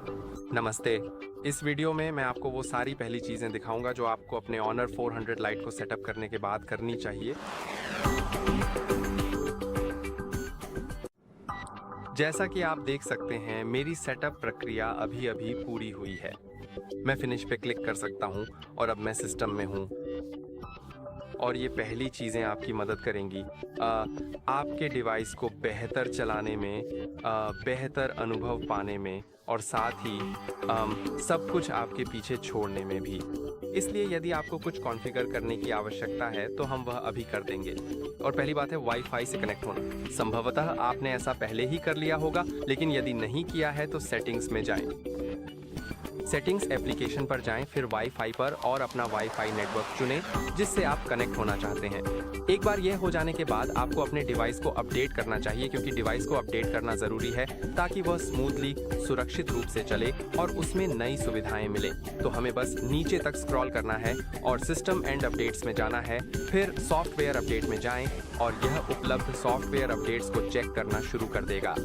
नमस्ते। इस वीडियो में मैं आपको वो सारी पहली चीज़ें दिखाऊंगा जो आपको अपने Honor 400 लाइट को सेटअप करने के बाद करनी चाहिए। जैसा कि आप देख सकते हैं, मेरी सेटअप प्रक्रिया अभी-अभी पूरी हुई है। मैं फिनिश पे क्लिक कर सकता हूं और अब मैं सिस्टम में हूं। और ये पहली चीज़ें आपकी मदद करेंगी आपके डिवाइस को बेहतर चलाने में, बेहतर अनुभव पाने में और साथ ही सब कुछ आपके पीछे छोड़ने में भी। इसलिए यदि आपको कुछ कॉन्फ़िगर करने की आवश्यकता है तो हम वह अभी कर देंगे। और पहली बात है वाईफाई से कनेक्ट होना। संभवतः आपने ऐसा पहले ही कर लिया होगा, लेकिन यदि नहीं किया है तो सेटिंग्स में जाएं। सेटिंग्स एप्लीकेशन पर जाएं, फिर वाईफाई पर और अपना वाईफाई नेटवर्क चुनें जिससे आप कनेक्ट होना चाहते हैं। एक बार यह हो जाने के बाद आपको अपने डिवाइस को अपडेट करना चाहिए, क्योंकि डिवाइस को अपडेट करना ज़रूरी है ताकि वह स्मूथली, सुरक्षित रूप से चले और उसमें नई सुविधाएं मिलें। तो हमें बस नीचे तक स्क्रॉल करना है और सिस्टम एंड अपडेट्स में जाना है, फिर सॉफ्टवेयर अपडेट में जाएं और यह उपलब्ध सॉफ्टवेयर अपडेट्स को चेक करना शुरू कर देगा।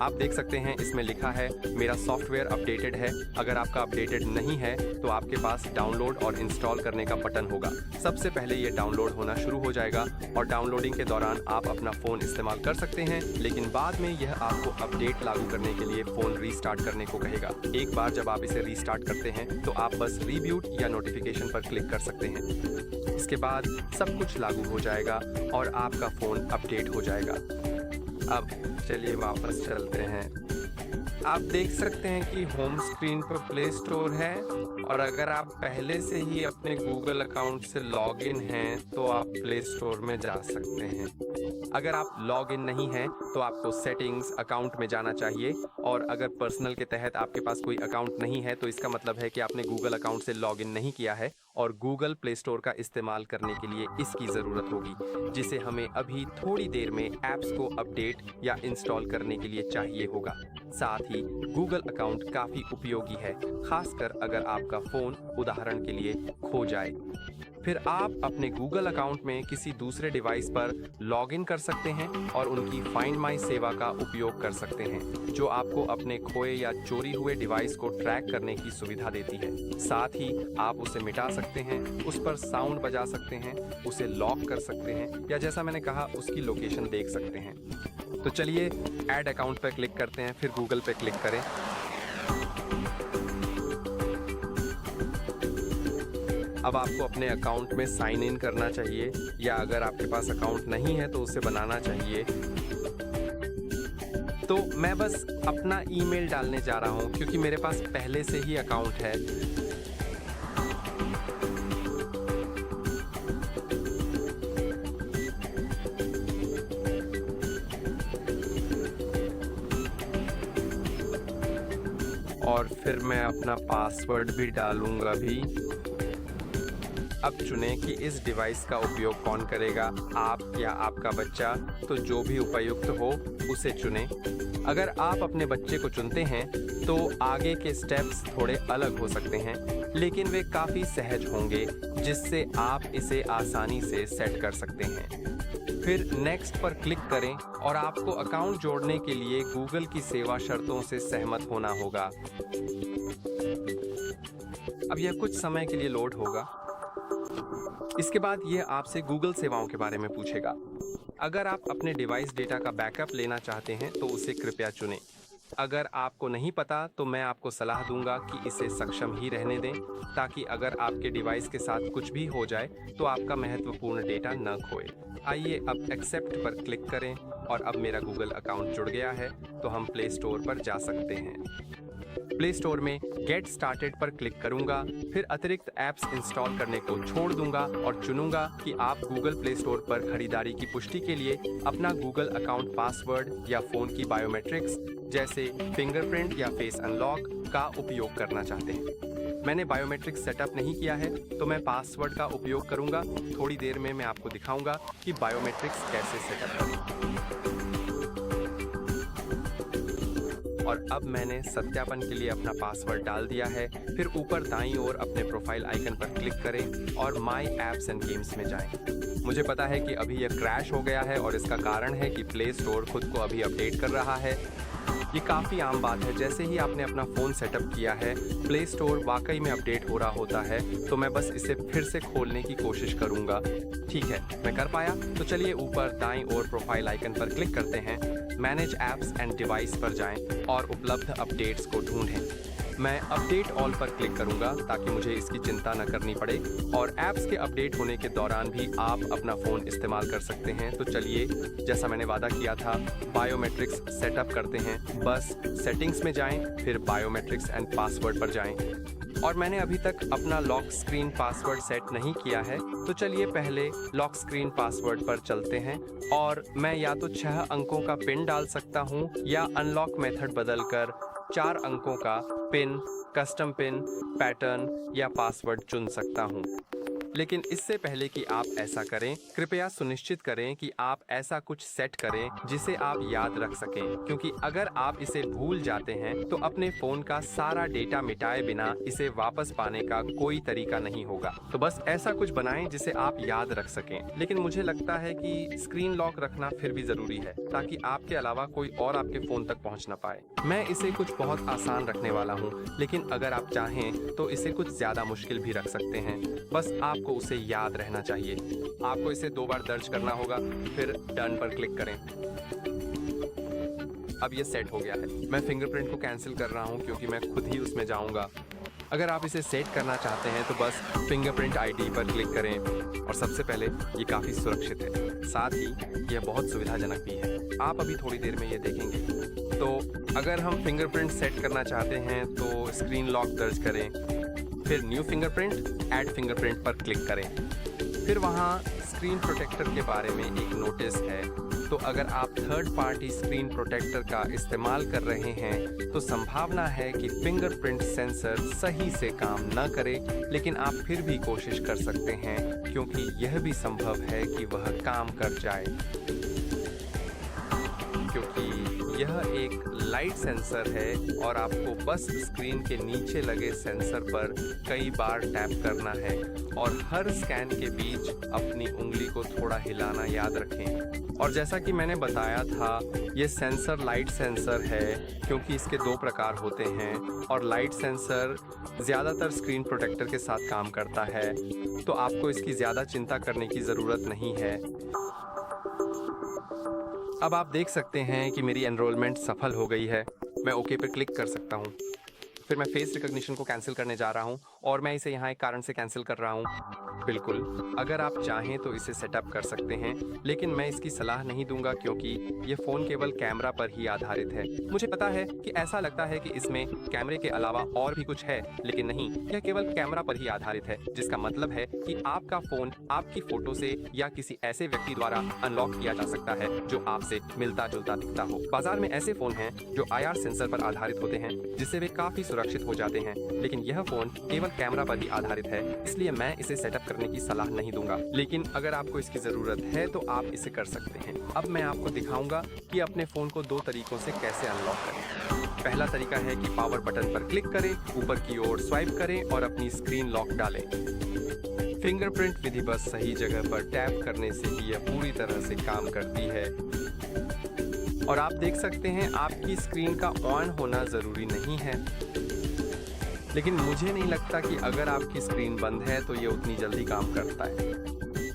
आप देख सकते हैं इसमें लिखा है मेरा सॉफ्टवेयर अपडेटेड है। अगर आपका अपडेटेड नहीं है तो आपके पास डाउनलोड और इंस्टॉल करने का बटन होगा। सबसे पहले ये डाउनलोड होना शुरू हो जाएगा और डाउनलोडिंग के दौरान आप अपना फ़ोन इस्तेमाल कर सकते हैं, लेकिन बाद में यह आपको अपडेट लागू करने के लिए फ़ोन रीस्टार्ट करने को कहेगा। एक बार जब आप इसे रीस्टार्ट करते हैं तो आप बस रीब्यूट या नोटिफिकेशन पर क्लिक कर सकते हैं। इसके बाद सब कुछ लागू हो जाएगा और आपका फ़ोन अपडेट हो जाएगा। अब चलिए वापस चलते हैं। आप देख सकते हैं कि होम स्क्रीन पर प्ले स्टोर है और अगर आप पहले से ही अपने गूगल अकाउंट से लॉगिन हैं तो आप प्ले स्टोर में जा सकते हैं। अगर आप लॉगिन नहीं हैं तो आपको सेटिंग्स अकाउंट में जाना चाहिए, और अगर पर्सनल के तहत आपके पास कोई अकाउंट नहीं है तो इसका मतलब है कि आपने गूगल अकाउंट से लॉगिन नहीं किया है और गूगल प्ले स्टोर का इस्तेमाल करने के लिए इसकी ज़रूरत होगी, जिसे हमें अभी थोड़ी देर में ऐप्स को अपडेट या इंस्टॉल करने के लिए चाहिए होगा। साथ ही गूगल अकाउंट काफ़ी उपयोगी है, खासकर अगर आपका फ़ोन उदाहरण के लिए खो जाए। फिर आप अपने गूगल अकाउंट में किसी दूसरे डिवाइस पर लॉगिन कर सकते हैं और उनकी फाइंड माई सेवा का उपयोग कर सकते हैं, जो आपको अपने खोए या चोरी हुए डिवाइस को ट्रैक करने की सुविधा देती है। साथ ही आप उसे मिटा सकते हैं, उस पर साउंड बजा सकते हैं, उसे लॉक कर सकते हैं या जैसा मैंने कहा उसकी लोकेशन देख सकते हैं। तो चलिए ऐड अकाउंट पर क्लिक करते हैं, फिर गूगल पे क्लिक करें। अब आपको अपने अकाउंट में साइन इन करना चाहिए, या अगर आपके पास अकाउंट नहीं है तो उसे बनाना चाहिए। तो मैं बस अपना ईमेल डालने जा रहा हूं क्योंकि मेरे पास पहले से ही अकाउंट है। और फिर मैं अपना पासवर्ड भी डालूंगा भी। अब चुनें कि इस डिवाइस का उपयोग कौन करेगा, आप या आपका बच्चा। तो जो भी उपयुक्त हो उसे चुनें। अगर आप अपने बच्चे को चुनते हैं तो आगे के स्टेप्स थोड़े अलग हो सकते हैं, लेकिन वे काफ़ी सहज होंगे, जिससे आप इसे आसानी से सेट कर सकते हैं। फिर नेक्स्ट पर क्लिक करें और आपको अकाउंट जोड़ने के लिए गूगल की सेवा शर्तों से सहमत होना होगा। अब यह कुछ समय के लिए लोड होगा। इसके बाद यह आपसे गूगल सेवाओं के बारे में पूछेगा। अगर आप अपने डिवाइस डेटा का बैकअप लेना चाहते हैं तो उसे कृपया चुनें। अगर आपको नहीं पता तो मैं आपको सलाह दूंगा कि इसे सक्षम ही रहने दें, ताकि अगर आपके डिवाइस के साथ कुछ भी हो जाए तो आपका महत्वपूर्ण डेटा न खोए। आइए अब एक्सेप्ट पर क्लिक करें और अब मेरा गूगल अकाउंट जुड़ गया है, तो हम प्ले स्टोर पर जा सकते हैं। प्ले स्टोर में गेट स्टार्टेड पर क्लिक करूंगा, फिर अतिरिक्त ऐप्स इंस्टॉल करने को छोड़ दूंगा और चुनूंगा कि आप गूगल प्ले स्टोर पर खरीदारी की पुष्टि के लिए अपना गूगल अकाउंट पासवर्ड या फ़ोन की बायोमेट्रिक्स जैसे फिंगरप्रिंट या फेस अनलॉक का उपयोग करना चाहते हैं। मैंने बायोमेट्रिक्स सेटअप नहीं किया है तो मैं पासवर्ड का उपयोग करूंगा। थोड़ी देर में मैं आपको दिखाऊंगा कि बायोमेट्रिक्स कैसे सेटअप करें। और अब मैंने सत्यापन के लिए अपना पासवर्ड डाल दिया है। फिर ऊपर दाईं ओर अपने प्रोफाइल आइकन पर क्लिक करें और माई ऐप्स एंड गेम्स में जाएं। मुझे पता है कि अभी यह क्रैश हो गया है और इसका कारण है कि प्ले स्टोर खुद को अभी अपडेट कर रहा है। ये काफ़ी आम बात है। जैसे ही आपने अपना फ़ोन सेटअप किया है, प्ले स्टोर वाकई में अपडेट हो रहा होता है, तो मैं बस इसे फिर से खोलने की कोशिश करूँगा। ठीक है, मैं कर पाया। तो चलिए ऊपर दाईं ओर प्रोफाइल आइकन पर क्लिक करते हैं, मैनेज ऐप्स एंड डिवाइस पर जाएं और उपलब्ध अपडेट्स को ढूंढें। मैं अपडेट ऑल पर क्लिक करूंगा ताकि मुझे इसकी चिंता न करनी पड़े, और ऐप्स के अपडेट होने के दौरान भी आप अपना फ़ोन इस्तेमाल कर सकते हैं। तो चलिए, जैसा मैंने वादा किया था, बायोमेट्रिक्स सेटअप करते हैं। बस सेटिंग्स में जाएं, फिर बायोमेट्रिक्स एंड पासवर्ड पर जाएं। और मैंने अभी तक अपना लॉक स्क्रीन पासवर्ड सेट नहीं किया है, तो चलिए पहले लॉक स्क्रीन पासवर्ड पर चलते हैं। और मैं या तो 6 अंकों का पिन डाल सकता हूं या अनलॉक मेथड बदलकर 4 अंकों का पिन, कस्टम पिन, पैटर्न या पासवर्ड चुन सकता हूं। लेकिन इससे पहले कि आप ऐसा करें, कृपया सुनिश्चित करें कि आप ऐसा कुछ सेट करें जिसे आप याद रख सकें, क्योंकि अगर आप इसे भूल जाते हैं तो अपने फ़ोन का सारा डेटा मिटाए बिना इसे वापस पाने का कोई तरीका नहीं होगा। तो बस ऐसा कुछ बनाएं जिसे आप याद रख सकें। लेकिन मुझे लगता है कि स्क्रीन लॉक रखना फिर भी ज़रूरी है, ताकि आपके अलावा कोई और आपके फ़ोन तक पहुंच ना पाए। मैं इसे कुछ बहुत आसान रखने वाला हूं, लेकिन अगर आप चाहें तो इसे कुछ ज़्यादा मुश्किल भी रख सकते हैं। बस आपको उसे याद रहना चाहिए। आपको इसे 2 बार दर्ज करना होगा, फिर डन पर क्लिक करें। अब ये सेट हो गया है। मैं फिंगरप्रिंट को कैंसिल कर रहा हूँ क्योंकि मैं खुद ही उसमें जाऊँगा। अगर आप इसे सेट करना चाहते हैं तो बस फिंगरप्रिंट आईडी पर क्लिक करें। और सबसे पहले, ये काफ़ी सुरक्षित है, साथ ही यह बहुत सुविधाजनक भी है। आप अभी थोड़ी देर में ये देखेंगे। तो अगर हम फिंगरप्रिंट सेट करना चाहते हैं तो स्क्रीन लॉक दर्ज करें, फिर न्यू फिंगरप्रिंट, ऐड फिंगरप्रिंट पर क्लिक करें। फिर वहाँ स्क्रीन प्रोटेक्टर के बारे में एक नोटिस है। तो अगर आप थर्ड पार्टी स्क्रीन प्रोटेक्टर का इस्तेमाल कर रहे हैं तो संभावना है कि फिंगरप्रिंट सेंसर सही से काम न करे, लेकिन आप फिर भी कोशिश कर सकते हैं, क्योंकि यह भी संभव है कि वह काम कर जाए, क्योंकि यह एक लाइट सेंसर है और आपको बस स्क्रीन के नीचे लगे सेंसर पर कई बार टैप करना है और हर स्कैन के बीच अपनी उंगली को थोड़ा हिलाना याद रखें। और जैसा कि मैंने बताया था, ये सेंसर लाइट सेंसर है क्योंकि इसके 2 प्रकार होते हैं, और लाइट सेंसर ज़्यादातर स्क्रीन प्रोटेक्टर के साथ काम करता है, तो आपको इसकी ज़्यादा चिंता करने की ज़रूरत नहीं है। अब आप देख सकते हैं कि मेरी एनरोलमेंट सफल हो गई है। मैं ओके पर क्लिक कर सकता हूँ। फिर मैं फेस रिकॉग्निशन को कैंसिल करने जा रहा हूँ, और मैं इसे यहाँ एक कारण से कैंसिल कर रहा हूँ। बिल्कुल, अगर आप चाहें तो इसे सेटअप कर सकते हैं, लेकिन मैं इसकी सलाह नहीं दूंगा क्योंकि ये फ़ोन केवल कैमरा पर ही आधारित है। मुझे पता है कि ऐसा लगता है कि इसमें कैमरे के अलावा और भी कुछ है, लेकिन नहीं, यह केवल कैमरा पर ही आधारित है, जिसका मतलब है कि आपका फ़ोन आपकी फ़ोटो से या किसी ऐसे व्यक्ति द्वारा अनलॉक किया जा सकता है जो आपसे मिलता जुलता दिखता हो। बाजार में ऐसे फ़ोन हैं जो IR सेंसर पर आधारित होते हैं, जिससे वे काफ़ी सुरक्षित हो जाते हैं, लेकिन यह फ़ोन केवल कैमरा पर ही आधारित है, इसलिए मैं इसे सेटअप करने की सलाह नहीं दूंगा। लेकिन अगर आपको इसकी ज़रूरत है तो आप इसे कर सकते हैं। अब मैं आपको दिखाऊंगा कि अपने फ़ोन को 2 तरीकों से कैसे अनलॉक करें। पहला तरीका है कि पावर बटन पर क्लिक करें, ऊपर की ओर स्वाइप करें और अपनी स्क्रीन लॉक डालें। फिंगरप्रिंट विधि बस सही जगह पर टैप करने से ही यह पूरी तरह से काम करती है। और आप देख सकते हैं, आपकी स्क्रीन का ऑन होना ज़रूरी नहीं है, लेकिन मुझे नहीं लगता कि अगर आपकी स्क्रीन बंद है तो ये उतनी जल्दी काम करता है।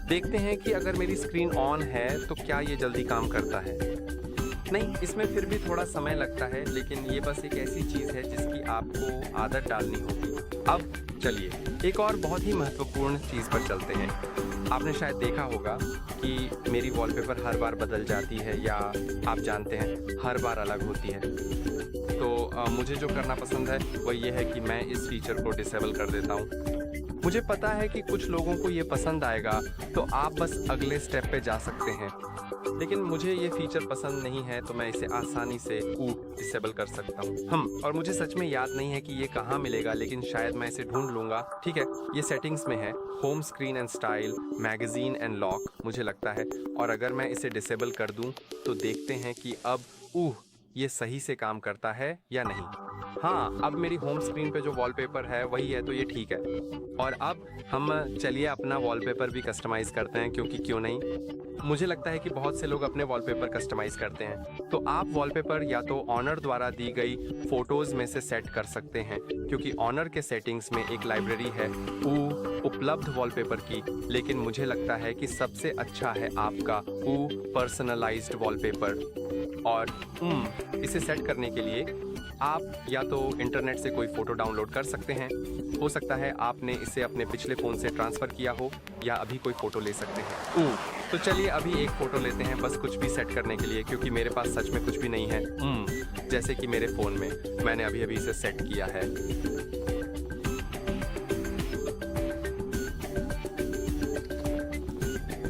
देखते हैं कि अगर मेरी स्क्रीन ऑन है तो क्या ये जल्दी काम करता है। नहीं, इसमें फिर भी थोड़ा समय लगता है, लेकिन ये बस एक ऐसी चीज़ है जिसकी आपको आदत डालनी होगी। अब चलिए एक और बहुत ही महत्वपूर्ण चीज़ पर चलते हैं। आपने शायद देखा होगा कि मेरी वॉलपेपर हर बार बदल जाती है, या आप जानते हैं, हर बार अलग होती है। तो मुझे जो करना पसंद है वह यह है कि मैं इस फीचर को डिसेबल कर देता हूँ। मुझे पता है कि कुछ लोगों को ये पसंद आएगा, तो आप बस अगले स्टेप पे जा सकते हैं, लेकिन मुझे ये फीचर पसंद नहीं है, तो मैं इसे आसानी से डिसेबल कर सकता हूँ। और मुझे सच में याद नहीं है कि ये कहाँ मिलेगा, लेकिन शायद मैं इसे ढूंढ लूँगा। ठीक है, ये सेटिंग्स में है, home screen and style, magazine and lock, मुझे लगता है। और अगर मैं इसे डिसेबल कर दूँ तो देखते हैं कि अब ये सही से काम करता है या नहीं। हाँ, अब मेरी होम स्क्रीन पे जो वॉलपेपर है वही है, तो ये ठीक है। और अब हम चलिए अपना वॉलपेपर भी कस्टमाइज करते हैं, क्योंकि क्यों नहीं। मुझे लगता है कि बहुत से लोग अपने वॉलपेपर कस्टमाइज करते हैं, तो आप वॉलपेपर या तो ऑनर द्वारा दी गई फोटोज में से सेट कर सकते हैं, क्योंकि ऑनर के सेटिंग्स में एक लाइब्रेरी है उपलब्ध वॉलपेपर की। लेकिन मुझे लगता है कि सबसे अच्छा है आपका पर्सनलाइज्ड वॉलपेपर। और इसे सेट करने के लिए आप या तो इंटरनेट से कोई फोटो डाउनलोड कर सकते हैं, हो सकता है आपने इसे अपने पिछले फ़ोन से ट्रांसफ़र किया हो, या अभी कोई फ़ोटो ले सकते हैं। तो चलिए अभी एक फ़ोटो लेते हैं, बस कुछ भी सेट करने के लिए, क्योंकि मेरे पास सच में कुछ भी नहीं है। जैसे कि मेरे फ़ोन में मैंने अभी अभी इसे सेट किया है।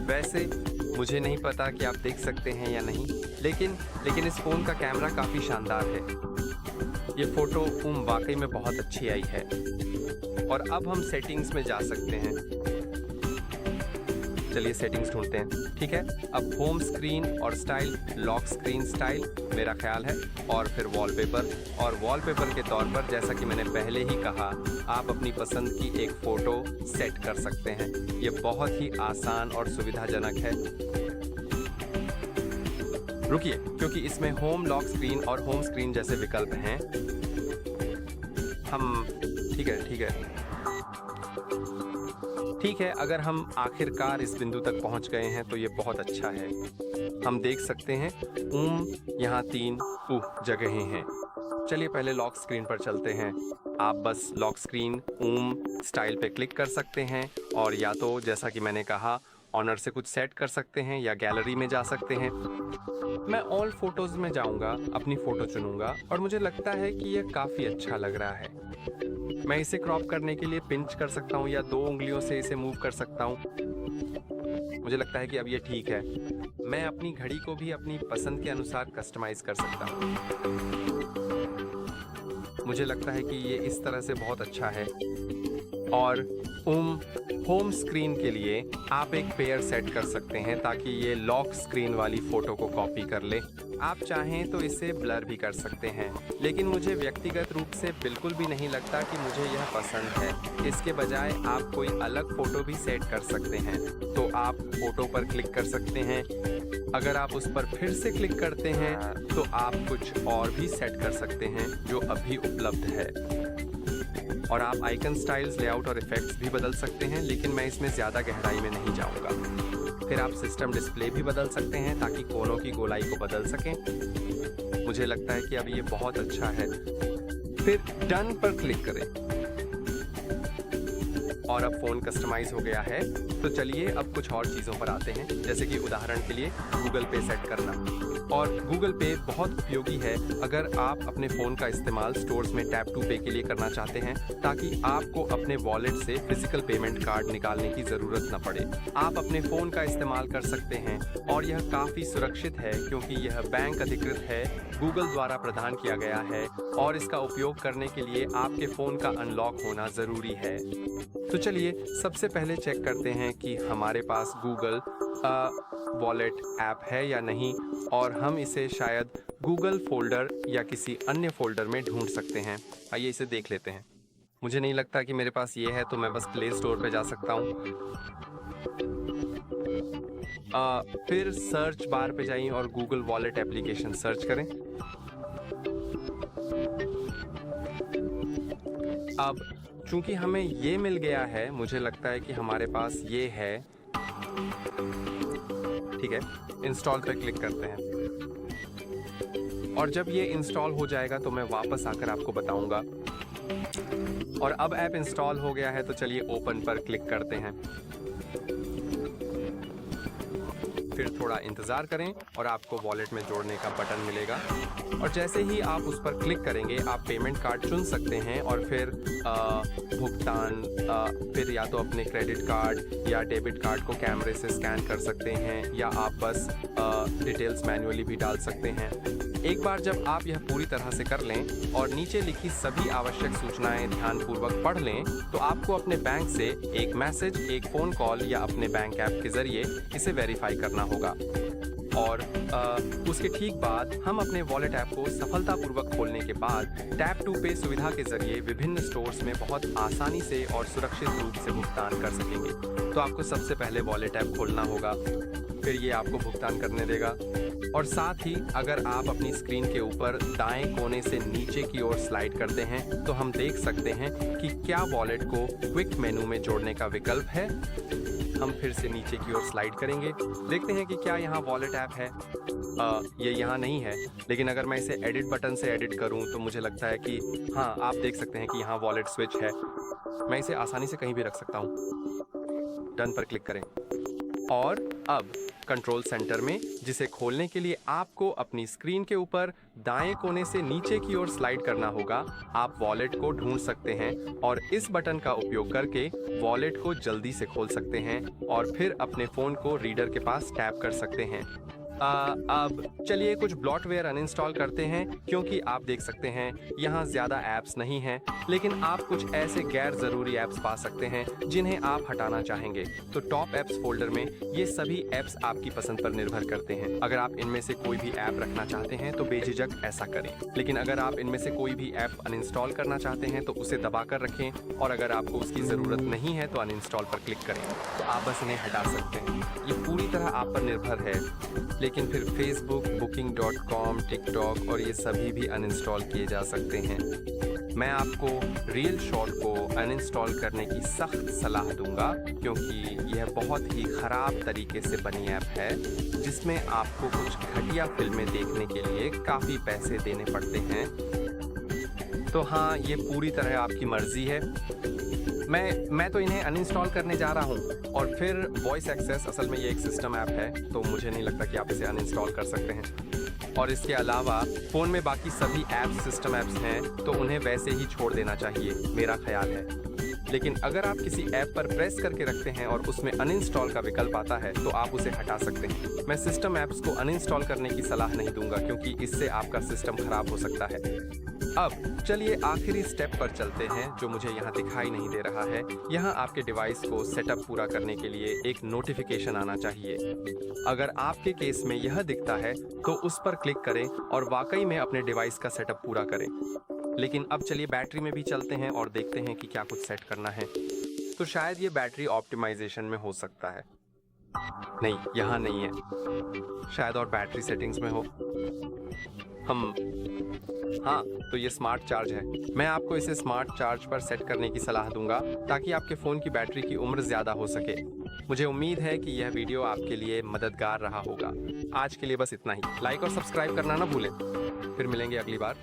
वैसे मुझे नहीं पता कि आप देख सकते हैं या नहीं, लेकिन इस फ़ोन का कैमरा काफ़ी शानदार है। ये फ़ोटो वाकई में बहुत अच्छी आई है। और अब हम सेटिंग्स में जा सकते हैं। चलिए सेटिंग्स ढूंढते हैं। ठीक है, अब होम स्क्रीन और स्टाइल, लॉक स्क्रीन स्टाइल मेरा ख्याल है, और फिर वॉलपेपर। और वॉलपेपर के तौर पर, जैसा कि मैंने पहले ही कहा, आप अपनी पसंद की एक फ़ोटो सेट कर सकते हैं। ये बहुत ही आसान और सुविधाजनक है। रुकिए, क्योंकि इसमें होम लॉक स्क्रीन और होम स्क्रीन जैसे विकल्प हैं। ठीक है, अगर हम आखिरकार इस बिंदु तक पहुंच गए हैं तो ये बहुत अच्छा है। हम देख सकते हैं यहाँ 3 जगहें हैं। चलिए पहले लॉक स्क्रीन पर चलते हैं। आप बस लॉक स्क्रीन स्टाइल पे क्लिक कर सकते हैं, और या तो जैसा कि मैंने कहा ऑनर से कुछ सेट कर सकते हैं, या गैलरी में जा सकते हैं। मैं ऑल फोटोज में जाऊंगा, अपनी फ़ोटो चुनूंगा, और मुझे लगता है कि यह काफ़ी अच्छा लग रहा है। मैं इसे क्रॉप करने के लिए पिंच कर सकता हूँ, या 2 उंगलियों से इसे मूव कर सकता हूँ। मुझे लगता है कि अब ये ठीक है। मैं अपनी घड़ी को भी अपनी पसंद के अनुसार कस्टमाइज कर सकता हूँ। मुझे लगता है कि ये इस तरह से बहुत अच्छा है। और होम स्क्रीन के लिए आप एक पेयर सेट कर सकते हैं, ताकि ये लॉक स्क्रीन वाली फ़ोटो को कॉपी कर ले। आप चाहें तो इसे ब्लर भी कर सकते हैं, लेकिन मुझे व्यक्तिगत रूप से बिल्कुल भी नहीं लगता कि मुझे यह पसंद है। इसके बजाय आप कोई अलग फ़ोटो भी सेट कर सकते हैं। तो आप फ़ोटो पर क्लिक कर सकते हैं। अगर आप उस पर फिर से क्लिक करते हैं तो आप कुछ और भी सेट कर सकते हैं जो अभी उपलब्ध है। और आप आइकन स्टाइल्स, लेआउट और इफेक्ट्स भी बदल सकते हैं, लेकिन मैं इसमें ज़्यादा गहराई में नहीं जाऊंगा। फिर आप सिस्टम डिस्प्ले भी बदल सकते हैं, ताकि कोनों की गोलाई को बदल सकें। मुझे लगता है कि अब ये बहुत अच्छा है। फिर डन पर क्लिक करें, और अब फ़ोन कस्टमाइज हो गया है। तो चलिए अब कुछ और चीज़ों पर आते हैं, जैसे कि उदाहरण के लिए गूगल पे सेट करना। और गूगल पे बहुत उपयोगी है अगर आप अपने फ़ोन का इस्तेमाल स्टोर्स में टैप टू पे के लिए करना चाहते हैं, ताकि आपको अपने वॉलेट से फिजिकल पेमेंट कार्ड निकालने की ज़रूरत न पड़े। आप अपने फ़ोन का इस्तेमाल कर सकते हैं, और यह काफ़ी सुरक्षित है, क्योंकि यह बैंक अधिकृत है, गूगल द्वारा प्रदान किया गया है, और इसका उपयोग करने के लिए आपके फ़ोन का अनलॉक होना ज़रूरी है। तो चलिए सबसे पहले चेक करते हैं कि हमारे पास गूगल वॉलेट ऐप है या नहीं, और हम इसे शायद गूगल फोल्डर या किसी अन्य फोल्डर में ढूंढ सकते हैं। आइए इसे देख लेते हैं। मुझे नहीं लगता कि मेरे पास ये है, तो मैं बस प्ले स्टोर पे जा सकता हूँ। फिर सर्च बार पे जाइए और गूगल वॉलेट एप्लीकेशन सर्च करें। अब चूंकि हमें ये मिल गया है, मुझे लगता है कि हमारे पास ये है। ठीक है, इंस्टॉल पे क्लिक करते हैं, और जब ये इंस्टॉल हो जाएगा तो मैं वापस आकर आपको बताऊंगा। और अब ऐप इंस्टॉल हो गया है, तो चलिए ओपन पर क्लिक करते हैं। फिर थोड़ा इंतज़ार करें और आपको वॉलेट में जोड़ने का बटन मिलेगा, और जैसे ही आप उस पर क्लिक करेंगे आप पेमेंट कार्ड चुन सकते हैं, और फिर भुगतान फिर या तो अपने क्रेडिट कार्ड या डेबिट कार्ड को कैमरे से स्कैन कर सकते हैं, या आप बस डिटेल्स मैन्युअली भी डाल सकते हैं। एक बार जब आप यह पूरी तरह से कर लें और नीचे लिखी सभी आवश्यक सूचनाएं ध्यानपूर्वक पढ़ लें, तो आपको अपने बैंक से एक मैसेज, एक फ़ोन कॉल या अपने बैंक ऐप के ज़रिए इसे वेरीफाई करना होगा। और उसके ठीक बाद हम अपने वॉलेट ऐप को सफलतापूर्वक खोलने के बाद टैप टू पे सुविधा के जरिए विभिन्न स्टोर्स में बहुत आसानी से और सुरक्षित रूप से भुगतान कर सकेंगे। तो आपको सबसे पहले वॉलेट ऐप खोलना होगा, फिर ये आपको भुगतान करने देगा। और साथ ही अगर आप अपनी स्क्रीन के ऊपर दाएं कोने से नीचे की ओर स्लाइड करते हैं तो हम देख सकते हैं कि क्या वॉलेट को क्विक मेनू में जोड़ने का विकल्प है। हम फिर से नीचे की ओर स्लाइड करेंगे, देखते हैं कि क्या यहाँ वॉलेट ऐप है। ये यहाँ नहीं है, लेकिन अगर मैं इसे एडिट बटन से एडिट करूँ तो मुझे लगता है कि हाँ, आप देख सकते हैं कि यहाँ वॉलेट स्विच है। मैं इसे आसानी से कहीं भी रख सकता हूँ। डन पर क्लिक करें और अब कंट्रोल सेंटर में, जिसे खोलने के लिए आपको अपनी स्क्रीन के ऊपर दाएं कोने से नीचे की ओर स्लाइड करना होगा, आप वॉलेट को ढूंढ सकते हैं और इस बटन का उपयोग करके वॉलेट को जल्दी से खोल सकते हैं और फिर अपने फ़ोन को रीडर के पास टैप कर सकते हैं। अब चलिए कुछ ब्लॉटवेयर अनइंस्टॉल करते हैं, क्योंकि आप देख सकते हैं यहाँ ज़्यादा ऐप्स नहीं हैं, लेकिन आप कुछ ऐसे गैर ज़रूरी ऐप्स पा सकते हैं जिन्हें आप हटाना चाहेंगे। तो टॉप ऐप्स फोल्डर में ये सभी ऐप्स आपकी पसंद पर निर्भर करते हैं। अगर आप इनमें से कोई भी ऐप रखना चाहते हैं तो बेझिझक ऐसा करें, लेकिन अगर आप इनमें से कोई भी ऐप अनइंस्टॉल करना चाहते हैं तो उसे दबाकर रखें, और अगर आपको उसकी ज़रूरत नहीं है तो अनइंस्टॉल पर क्लिक करें। तो आप बस इन्हें हटा सकते हैं। ये पूरी तरह आप पर निर्भर है, लेकिन फिर फेसबुक, booking.com, टिकटॉक और ये सभी भी अनइंस्टॉल किए जा सकते हैं। मैं आपको रियल शॉट को अनइंस्टॉल करने की सख्त सलाह दूंगा, क्योंकि यह बहुत ही ख़राब तरीके से बनी ऐप है जिसमें आपको कुछ घटिया फिल्में देखने के लिए काफ़ी पैसे देने पड़ते हैं। तो हाँ, ये पूरी तरह आपकी मर्ज़ी है। मैं तो इन्हें अनइंस्टॉल करने जा रहा हूँ। और फिर वॉइस एक्सेस, असल में ये एक सिस्टम ऐप है, तो मुझे नहीं लगता कि आप इसे अनइंस्टॉल कर सकते हैं। और इसके अलावा फ़ोन में बाकी सभी ऐप्स सिस्टम ऐप्स हैं, तो उन्हें वैसे ही छोड़ देना चाहिए, मेरा ख्याल है। लेकिन अगर आप किसी ऐप पर प्रेस करके रखते हैं और उसमें अनइंस्टॉल का विकल्प आता है तो आप उसे हटा सकते हैं। मैं सिस्टम ऐप्स को अनइंस्टॉल करने की सलाह नहीं दूंगा, क्योंकि इससे आपका सिस्टम खराब हो सकता है। अब चलिए आखिरी स्टेप पर चलते हैं, जो मुझे यहाँ दिखाई नहीं दे रहा है। यहाँ आपके डिवाइस को सेटअप पूरा करने के लिए एक नोटिफिकेशन आना चाहिए। अगर आपके केस में यह दिखता है तो उस पर क्लिक करें और वाकई में अपने डिवाइस का सेटअप पूरा करें। लेकिन अब चलिए बैटरी में भी चलते हैं और देखते हैं कि क्या कुछ सेट करना है। तो शायद ये बैटरी ऑप्टिमाइजेशन में हो सकता है। नहीं, यहाँ नहीं है, शायद और बैटरी सेटिंग्स में हो। हाँ, तो ये स्मार्ट चार्ज है। मैं आपको इसे स्मार्ट चार्ज पर सेट करने की सलाह दूंगा, ताकि आपके फ़ोन की बैटरी की उम्र ज़्यादा हो सके। मुझे उम्मीद है कि यह वीडियो आपके लिए मददगार रहा होगा। आज के लिए बस इतना ही। लाइक और सब्सक्राइब करना ना भूलें। फिर मिलेंगे अगली बार।